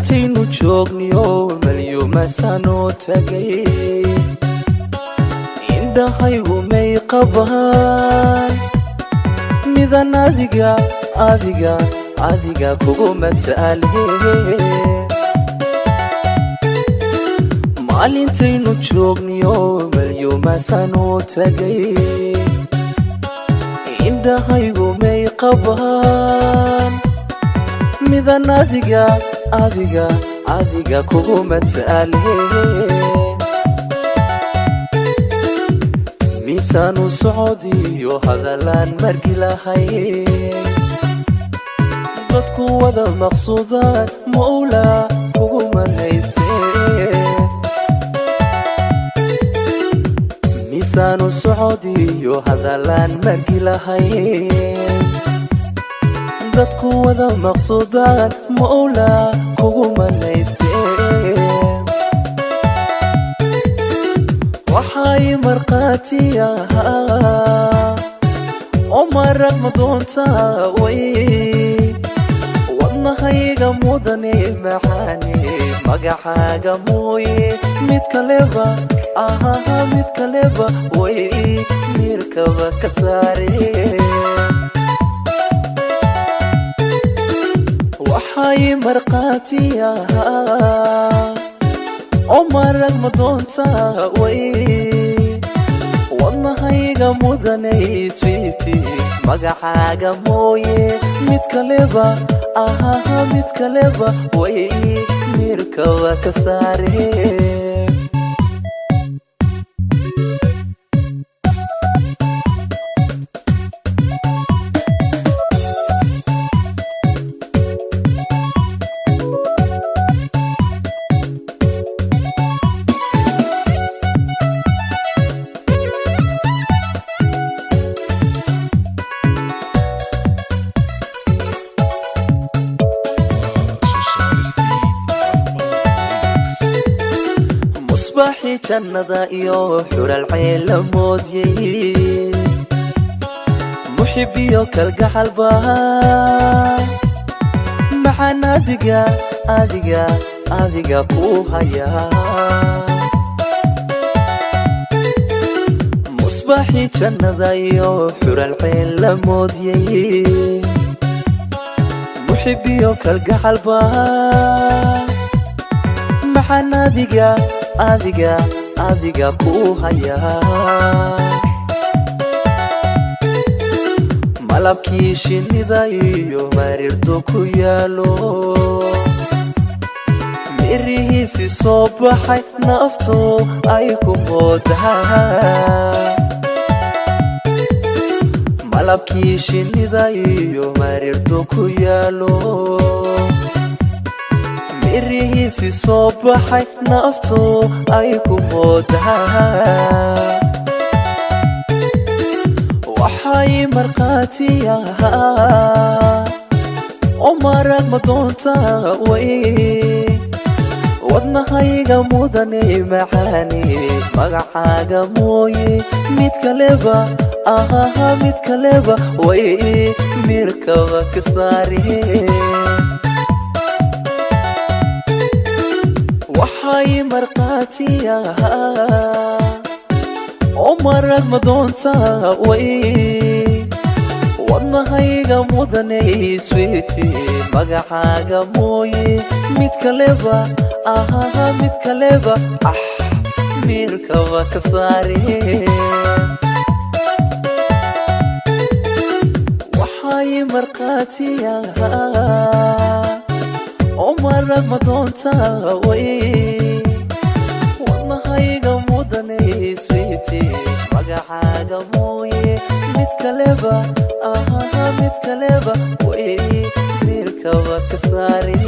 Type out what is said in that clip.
intaynu joogniyo malyuma sano tagay indhahaygu may qabaan midan adiga kugu mataalhe maalintaynu joogniyo malyuma sano tagay indhahaygu may qabaan midan adiga kugu mataalhe miisaanu socodiyo hadalaan margi lahay dadku wada maqsuudaan mawla kugu manayste miisaanu socodiyo hadalaan margi lahay dadku wada maqsuudaan mawla kugu manayste waxay marqaatiyaha oo marag ma doontaa way wadnahayga mudane maxaane magacaaga mooye mid kaleba way miirkaba ka saare waxay marqaatiyaha oo marag ma doontaa way wadnahayga mudanay sweeti magacaaga mooye mid kaleba way miirkaba ka saare مصباحي جنة iyo xural ceel moodiyay muxibiyo kalgacal baa maxaan adiga ku haya مصباحي جنة iyo xural ceel moodiyay muxibiyo kalgacal baa maxaan adiga ku haya malabkii shinnida iyo marirdo ku yaalo mirihiisi soo baxay naftu ay ku moodaha malabkii shinnida iyo marirdo ku yaalo mirihiisi soo baxay naftu ay ku moodaha waxay marqaatiyaha oo marag ma doontaa way wadnahayga mudane maxaane magacaaga mooye mid kaleba way miirkaba ka saare waxay marqaatiyaha oo marag ma doontaa way wadnahayga mudane sweeti magacaaga mooye mid kaleba miirkaba ka saare waxay marqaatiyaha oo marag ma doontaa way wadnahayga mudane sweeti magacaaga mooye mid kaleba way miirkaba ka saare